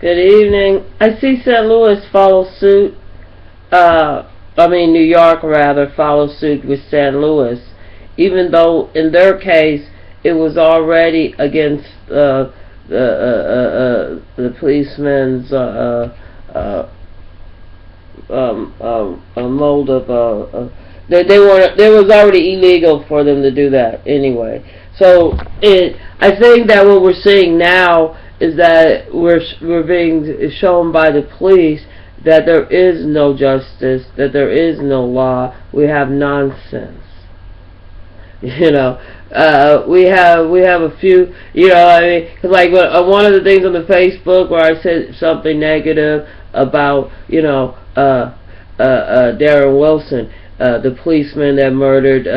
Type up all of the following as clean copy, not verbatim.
Good evening. I see St. Louis follow suit. New York rather follow suit with St. Louis, even though in their case it was already against the policeman's mold of they were it was already illegal for them to do that anyway. So I think that what we're seeing now is that we're being shown by the police that there is no justice, that there is no law. We have nonsense. You know, we have a few. You know, I mean, cause like one of the things on the Facebook where I said something negative about Darren Wilson, the policeman that murdered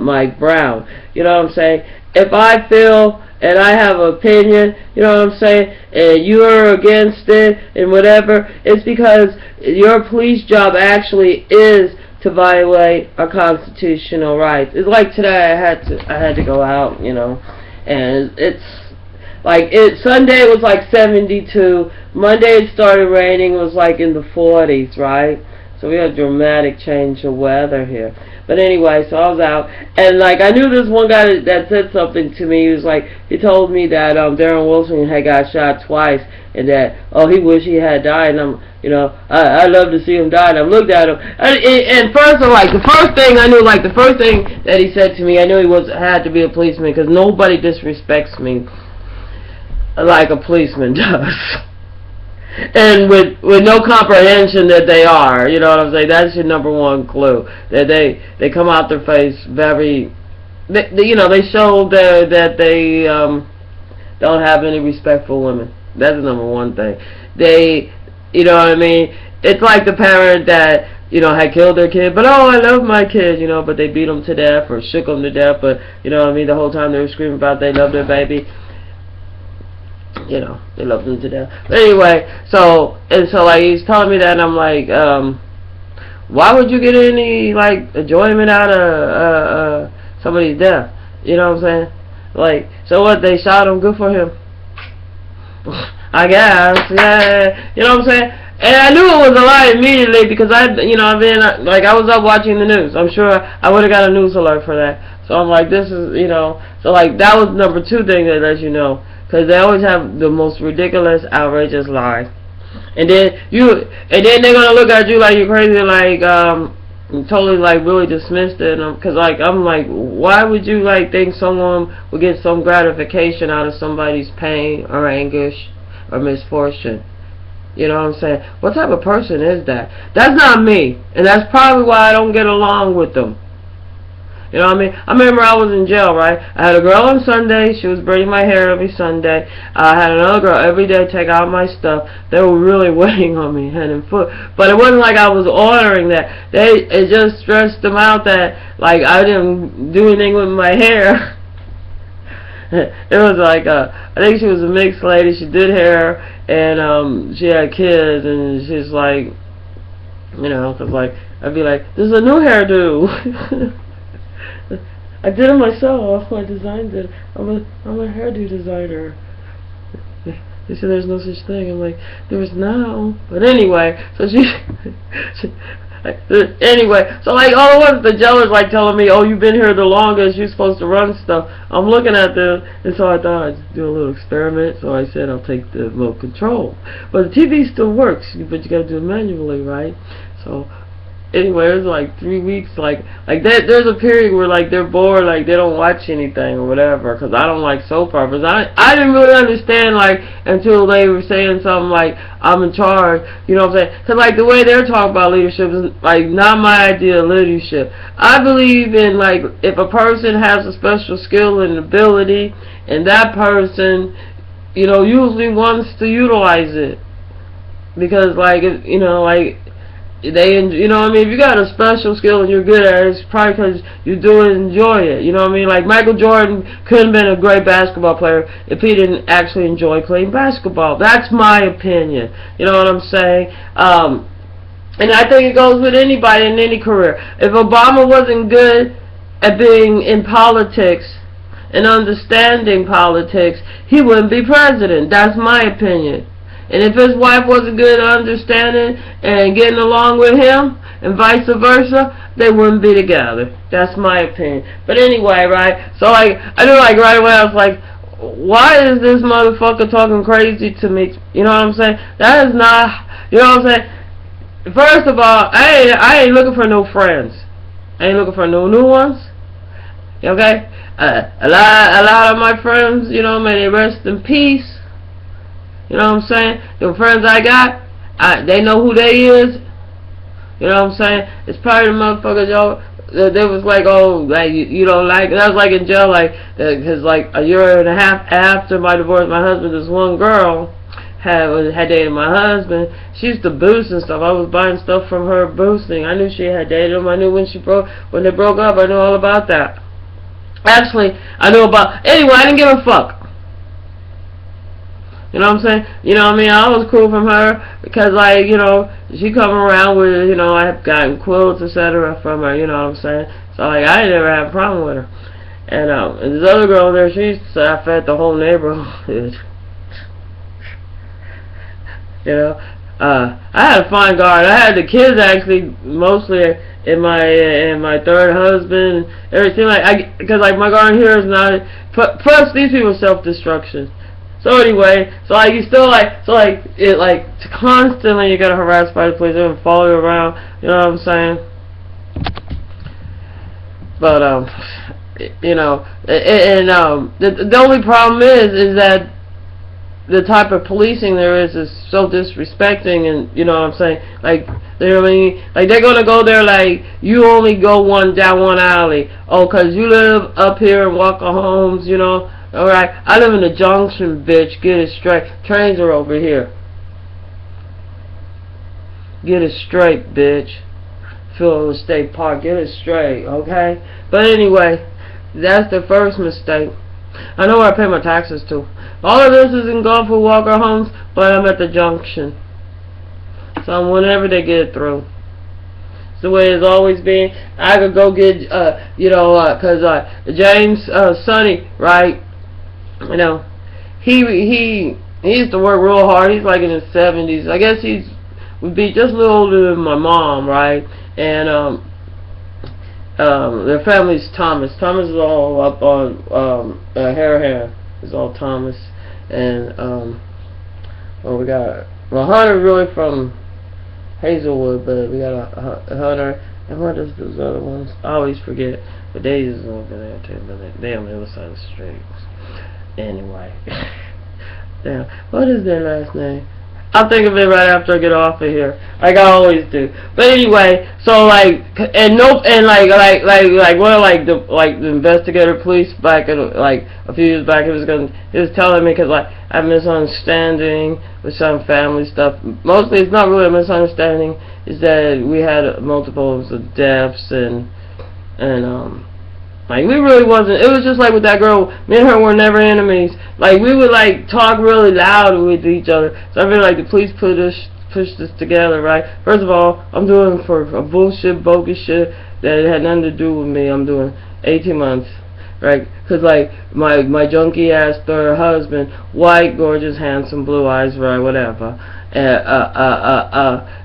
Mike Brown. You know what I'm saying? If I feel and I have an opinion, you know what I'm saying, and you're against it and whatever, it's because your police job actually is to violate our constitutional rights. It's like today I had to go out, you know, and it's like Sunday it was like 72, Monday it started raining, it was like in the 40s, right? So we had a dramatic change of weather here. But anyway, so I was out, and like I knew this one guy that said something to me. He was like, he told me that Darren Wilson had got shot twice, and that he wished he had died. And I love to see him die. And I looked at him, and first the first thing I knew, like the first thing that he said to me, I knew he had to be a policeman because nobody disrespects me like a policeman does. And with no comprehension that they are, you know what I'm saying? That's your number one clue. That they come out their face very, they show that they don't have any respect for women. That's the number one thing. They, you know what I mean? It's like the parent that, had killed their kid, but I love my kid, but they beat them to death or shook them to death, but, you know what I mean, the whole time they were screaming about they love their baby. They love them to death. But anyway, so like he's telling me that, and I'm like, why would you get any like enjoyment out of somebody's death? You know what I'm saying? Like, so what? They shot him. Good for him. I guess. Yeah. You know what I'm saying? And I knew it was a lie immediately because I was up watching the news. I'm sure I would have got a news alert for that. So I'm like, this is, so like that was number two thing that lets you know. Because they always have the most ridiculous, outrageous lie. And then they're going to look at you like you're crazy, like, totally, like, really dismissed it. Because, like, I'm like, why would you, like, think someone would get some gratification out of somebody's pain or anguish or misfortune? You know what I'm saying? What type of person is that? That's not me. And that's probably why I don't get along with them. You know what I mean? I remember I was in jail, right? I had a girl on Sunday. She was braiding my hair every Sunday. I had another girl every day take out my stuff. They were really waiting on me, hand and foot. But it wasn't like I was ordering that. It just stressed them out that, like, I didn't do anything with my hair. It was like, I think she was a mixed lady. She did hair, and she had kids, and she's like, because, like, I'd be like, this is a new hairdo. I did it myself. I designed it. I'm a hairdo designer. They said there's no such thing. I'm like, there's now. But anyway, so anyway, so like all at once the jailers like telling me, oh, you've been here the longest. You're supposed to run stuff. I'm looking at them, and so I thought I'd do a little experiment. So I said I'll take the remote control. But the TV still works, but you got to do it manually, right? So. Anyway, it was like 3 weeks, like that. There's a period where like they're bored, like they don't watch anything or whatever, because I don't like soap operas. I didn't really understand like until they were saying something like I'm in charge, you know what I'm saying? Because like the way they're talking about leadership is like not my idea of leadership. I believe in like if a person has a special skill and ability, and that person, usually wants to utilize it, because like like. If you got a special skill and you're good at it, it's probably because you do it and enjoy it. You know what I mean? Like Michael Jordan couldn't have been a great basketball player if he didn't actually enjoy playing basketball. That's my opinion. You know what I'm saying? And I think it goes with anybody in any career. If Obama wasn't good at being in politics and understanding politics, he wouldn't be president. That's my opinion. And if his wife wasn't good at understanding and getting along with him, and vice versa, they wouldn't be together. That's my opinion. But anyway, right? So like, I knew like right away, I was like, why is this motherfucker talking crazy to me? You know what I'm saying? That is not, you know what I'm saying? First of all, I ain't looking for no friends. I ain't looking for no new ones. Okay? A lot of my friends, you know, may they rest in peace. You know what I'm saying? The friends I got, they know who they is. You know what I'm saying? It's probably the motherfuckers, y'all, they was like, oh, like, you don't like it. That was like in jail, like, because like a year and a half after my divorce, my husband, this one girl had dated my husband. She used to boost and stuff. I was buying stuff from her boosting. I knew she had dated him. I knew when they broke up. I knew all about that. Actually, I knew about, anyway, I didn't give a fuck. You know what I'm saying? You know what I mean? I was cool from her because, like, you know, she come around with, you know, I have gotten quilts, etc. from her, you know what I'm saying? So, like, I never had a problem with her. And this other girl there, she I fed the whole neighborhood. You know? I had a fine guard. I had the kids, actually, mostly in my third husband. Everything, like, because, like, my guard here is not, plus these people self-destruction. So anyway, so like you still constantly you get harassed by the police. They would follow you around. You know what I'm saying? But you know, the only problem is that the type of policing there is so disrespecting, and you know what I'm saying? Like, you know what I mean? Like, they're gonna go there like you only go down one alley. Oh, 'cause you live up here in Walker Homes, you know. Alright, I live in the Junction, bitch. Get it straight. Trains are over here. Get it straight, bitch. Phillips State Park. Get it straight, okay? But anyway, that's the first mistake. I know where I pay my taxes to. All of this is in Gulf of Walker Homes, but I'm at the Junction. So whenever they get it through. It's the way it's always been. I could go get, you know, 'cause James Sonny, right? You know, he used to work real hard. He's like in his 70s. I guess would be just a little older than my mom, right? And their family's Thomas. Thomas is all up on Hare. Is all Thomas. And well, we got Hunter really from Hazelwood, but we got a Hunter. And what is those other ones? I always forget. But Daisy's over there too. But they on the other side of the street. Anyway, damn, what is their last name? I'll think of it right after I get off of here, like I always do. But anyway, so like, and nope, and like the investigator police back in, like a few years back, he was telling me, because like I have misunderstanding with some family stuff. Mostly, it's not really a misunderstanding. Is that we had multiples of deaths and like, we really wasn't, it was just like with that girl, me and her were never enemies. Like, we would, like, talk really loud with each other. So I feel like the police pushed us together, right? First of all, I'm doing for a bullshit, bogus shit that had nothing to do with me. I'm doing 18 months, right? Because, like, my junkie-ass third husband, white, gorgeous, handsome, blue eyes, right, whatever.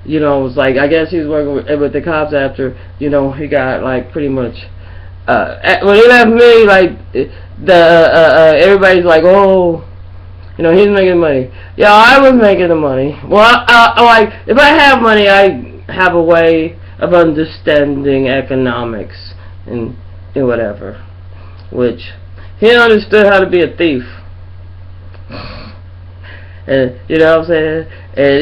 You know, it was like, I guess he was working with the cops after, you know, he got, like, pretty much... when he left me, like, everybody's like, oh, you know, he's making money. Yeah, I was making the money. Well, like, if I have money, I have a way of understanding economics and whatever. Which, he understood how to be a thief. And, you know what I'm saying? And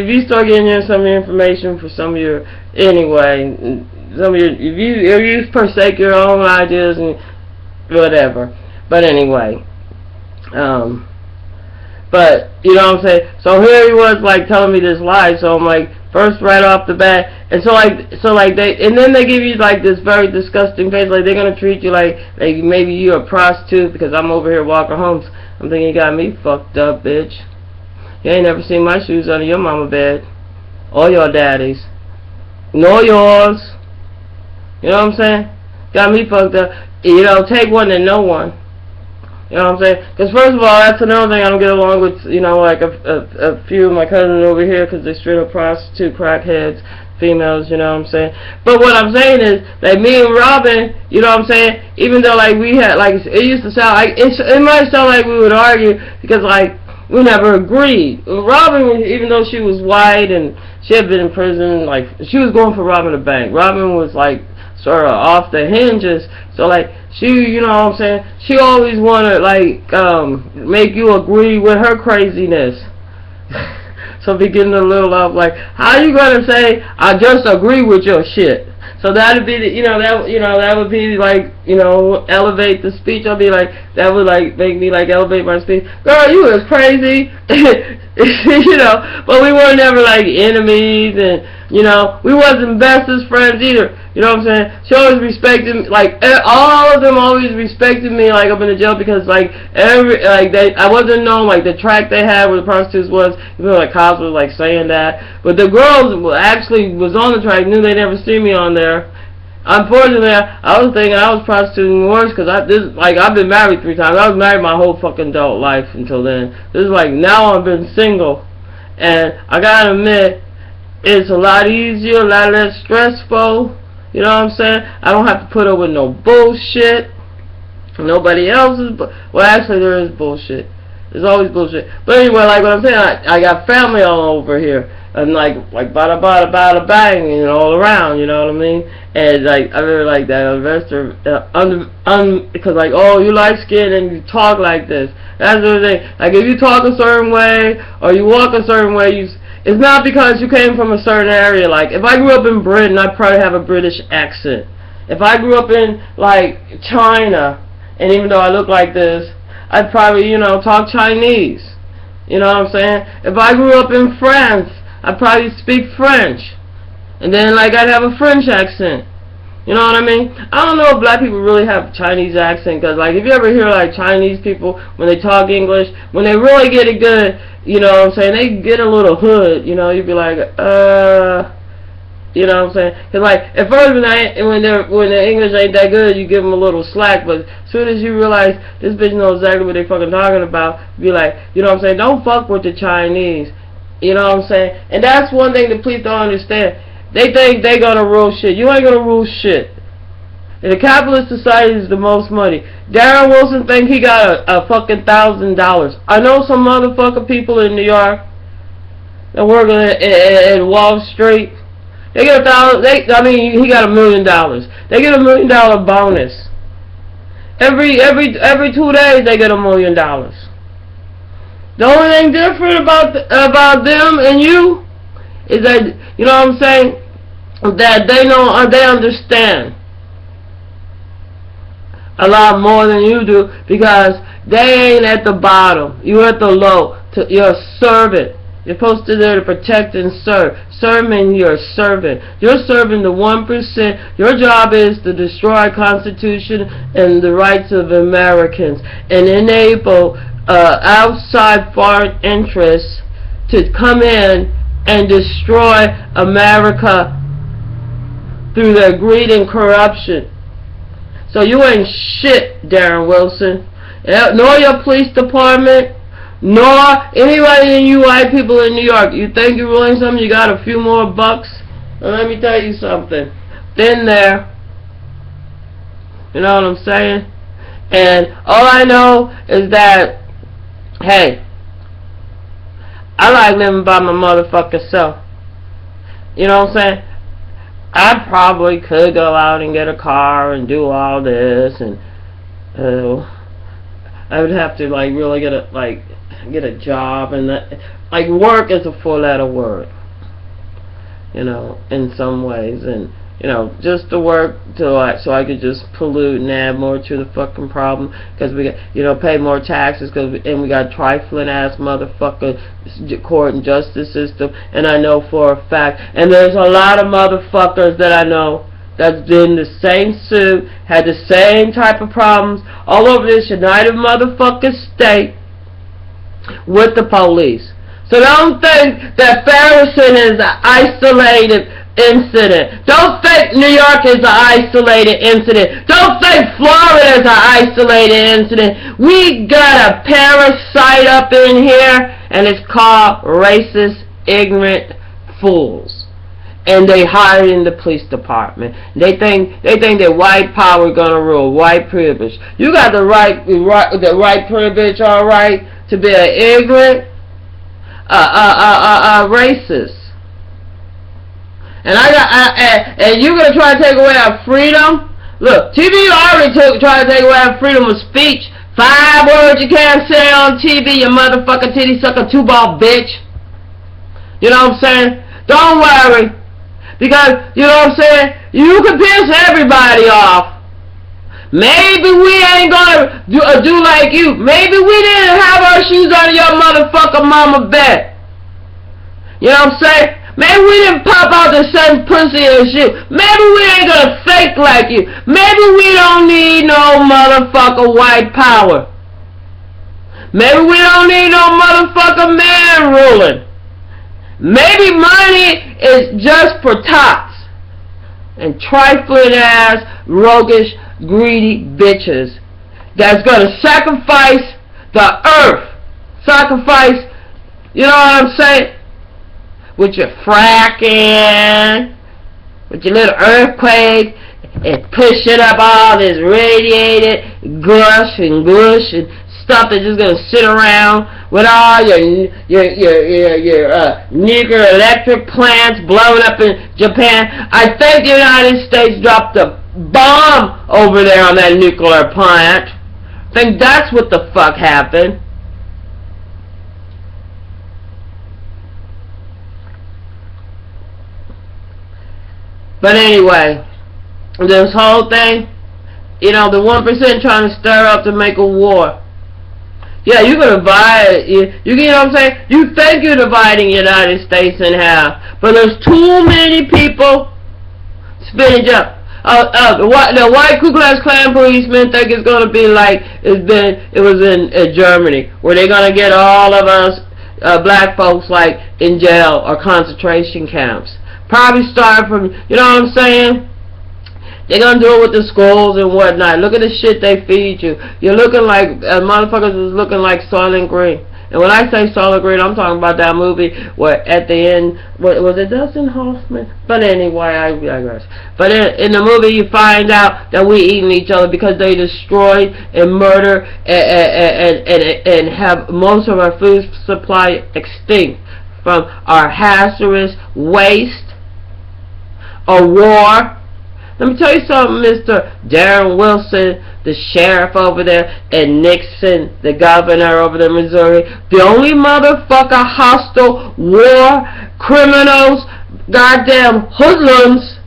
if you start getting some of your information for some of your, anyway... if you forsake your own ideas and whatever. But anyway, but you know what I'm saying. So here he was like telling me this lie. So I'm like, first right off the bat, and so then they give you like this very disgusting face. Like, they're gonna treat you like maybe you're a prostitute because I'm over here Walker Homes. I'm thinking, you got me fucked up, bitch. You ain't never seen my shoes under your mama bed, or your daddy's, nor yours. You know what I'm saying? Got me fucked up. You know, take one to know one. You know what I'm saying? Because first of all, that's another thing I don't get along with, you know, like a few of my cousins over here because they straight up prostitute, crackheads, females, you know what I'm saying? But what I'm saying is, like, me and Robin, you know what I'm saying, even though, like, we had, like, it used to sound like, it might sound like we would argue because, like, we never agreed. Robin, even though she was white and she had been in prison, like, she was going for robbing a bank. Robin was, like, sort of off the hinges, so, like, she, you know what I'm saying, she always wanted, like, make you agree with her craziness. So be getting a little off, like, how you gonna say I just agree with your shit? So that'd be the, that would be like, elevate the speech. I'll be like, that would like make me like elevate my speech. Girl, you was crazy, But we were never like enemies, and we wasn't best as friends either. You know what I'm saying? She always respected me, like all of them always respected me, like up in the jail because like I wasn't known like the track they had where the prostitutes was. Even though like cops was like saying that, but the girls actually was on the track, knew they never see me on there. Unfortunately, I was thinking I was prostituting worse because I've been married 3 times. I was married my whole fucking adult life until then. This is like now I've been single, and I gotta admit it's a lot easier, a lot less stressful. You know what I'm saying? I don't have to put up with no bullshit. Nobody else's. Well, actually, there is bullshit. There's always bullshit. But anyway, like what I'm saying, I got family all over here. And like bada bada bada bang, all around, you know what I mean? And like I really like that investor, because like, oh, you light skinned and you talk like this. That's the thing. Like if you talk a certain way or you walk a certain way, it's not because you came from a certain area. Like if I grew up in Britain, I'd probably have a British accent. If I grew up in like China, and even though I look like this, I'd probably talk Chinese. You know what I'm saying? If I grew up in France, I'd probably speak French. And then, like, I'd have a French accent. You know what I mean? I don't know if black people really have Chinese accent. Because, like, if you ever hear, like, Chinese people, when they talk English, when they really get it good, you know what I'm saying? They get a little hood. You'd be like, you know what I'm saying? Because, like, at first, when their English ain't that good, you give them a little slack. But as soon as you realize this bitch knows exactly what they fucking talking about, you be like, you know what I'm saying? Don't fuck with the Chinese. You know what I'm saying? And that's one thing that police don't understand. They think they gonna rule shit. You ain't gonna rule shit. In a capitalist society is the most money. Darren Wilson think he got a fucking $1,000. I know some motherfucking people in New York that work at Wall Street. They get he got $1 million. They get $1 million bonus. Every 2 days they get $1 million. The only thing different about them and you is that, you know what I'm saying, that they understand a lot more than you do because they ain't at the bottom. You're at the low. You're a servant. You're supposed to be there to protect and serve. Serving, you're a servant. You're serving the 1%. Your job is to destroy the Constitution and the rights of Americans and enable outside foreign interests to come in and destroy America through their greed and corruption. So you ain't shit, Darren Wilson, nor your police department, nor anybody in you white people in New York. You think you're ruling something, you got a few more bucks? Well, let me tell you something. Been there. You know what I'm saying? And all I know is that, hey, I like living by my motherfucking self. You know what I'm saying? I probably could go out and get a car and do all this, and I would have to like really get a job, and like work is a 4-letter word, in some ways, and just to work so I could just pollute and add more to the fucking problem, because we got, pay more taxes, and we got trifling ass motherfucker court and justice system, and I know for a fact, and there's a lot of motherfuckers that I know that's in the same suit, had the same type of problems all over this United motherfucking state with the police. So don't think that Farrison is isolated incident. Don't think New York is an isolated incident. Don't think Florida is an isolated incident. We got a parasite up in here, and it's called racist, ignorant fools. And they hide in the police department. They think that white power is gonna rule, white privilege. You got the right privilege, all right, to be an ignorant, racist. And you're gonna try to take away our freedom. Look, TV already tried to take away our freedom of speech. 5 words you can't say on TV, you motherfucking titty sucker 2-ball bitch. You know what I'm saying? Don't worry. Because, you know what I'm saying? You can piss everybody off. Maybe we ain't gonna do like you. Maybe we didn't have our shoes on your motherfucking mama bed. You know what I'm saying? Maybe we didn't pop out the same pussy as you. Maybe we ain't gonna fake like you. Maybe we don't need no motherfucker white power. Maybe we don't need no motherfucker man ruling. Maybe money is just for tots and trifling ass, roguish, greedy bitches that's gonna sacrifice the earth. Sacrifice, you know what I'm saying? With your fracking, with your little earthquake, and pushing up all this radiated gush and stuff that's just gonna sit around with all your nuclear electric plants blowing up in Japan. I think the United States dropped a bomb over there on that nuclear plant. I think that's what the fuck happened. But anyway, this whole thing, you know, the 1% trying to stir up to make a war. Yeah, you can divide, you know what I'm saying? You think you're dividing the United States in half, but there's too many people spinning up. The white Ku Klux Klan policemen think it's going to be like it was in Germany, where they're going to get all of us black folks like in jail or concentration camps. Probably start from, you know what I'm saying? They're going to do it with the schools and whatnot. Look at the shit they feed you. You're looking like, motherfuckers is looking like Soylent Green. And when I say Soylent Green, I'm talking about that movie where at the end, was it Dustin Hoffman? But anyway, I digress. But in the movie, you find out that we eating each other because they destroy and murder and have most of our food supply extinct from our hazardous waste or war. Let me tell you something, Mr. Darren Wilson, the sheriff over there, and Nixon, the governor over there in Missouri. The only motherfucker hostile war criminals, goddamn hoodlums,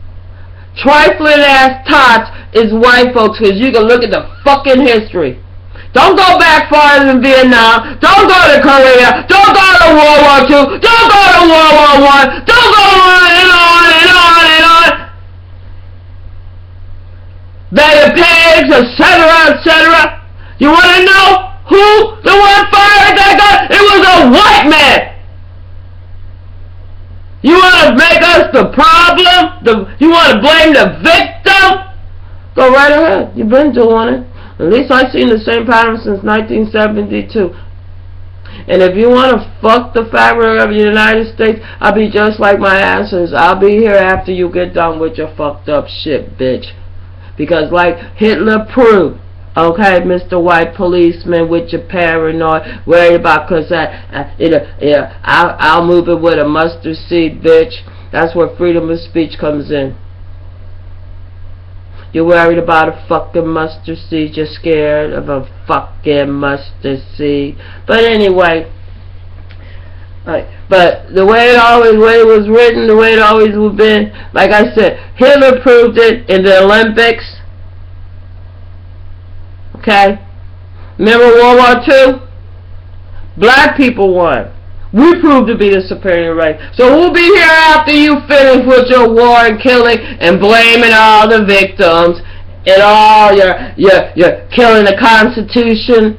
trifling ass tots is white folks, because you can look at the fucking history. Don't go back farther than Vietnam. Don't go to Korea. Don't go to World War II. Don't go to World War I. Don't go on and on and on and on. Better pigs, etc., etc. You want to know who the one fired that gun? It was a white man. You want to make us the problem? You want to blame the victim? Go right ahead. You've been doing it. At least I've seen the same pattern since 1972. And if you want to fuck the fabric of the United States, I'll be just like my ancestors. I'll be here after you get done with your fucked up shit, bitch. Because like Hitler proved, okay, Mr. White Policeman with your paranoid, worried about, because I'll move it with a mustard seed, bitch. That's where freedom of speech comes in. You're worried about a fucking mustard seed. You're scared of a fucking mustard seed. But anyway, but the way it was written, the way it always would been, like I said, Hitler proved it in the Olympics. Okay? Remember World War II? Black people won. We proved to be the superior race. So we'll be here after you finish with your war and killing and blaming all the victims and all your killing the Constitution,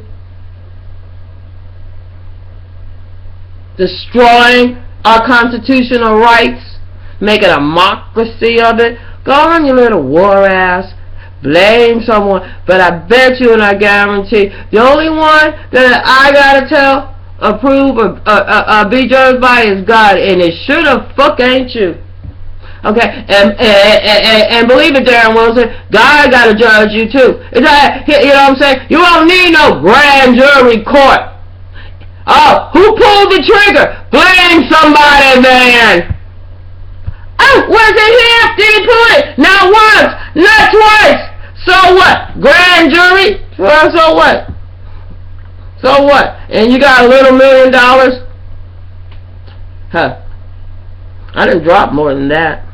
destroying our constitutional rights, making a democracy of it. Go on, you little war ass. Blame someone. But I bet you and I guarantee the only one that I gotta tell, approve, or be judged by is God. And it should have fuck ain't you. Okay, and believe it, Darren Wilson, God gotta judge you too. You know what I'm saying? You don't need no grand jury court. Oh, who pulled the trigger? Blame somebody then. Oh, was it him? Did he pull it? Not once, not twice. So what? Grand jury? Well, so what? So what? And you got a little $1 million? Huh. I didn't drop more than that.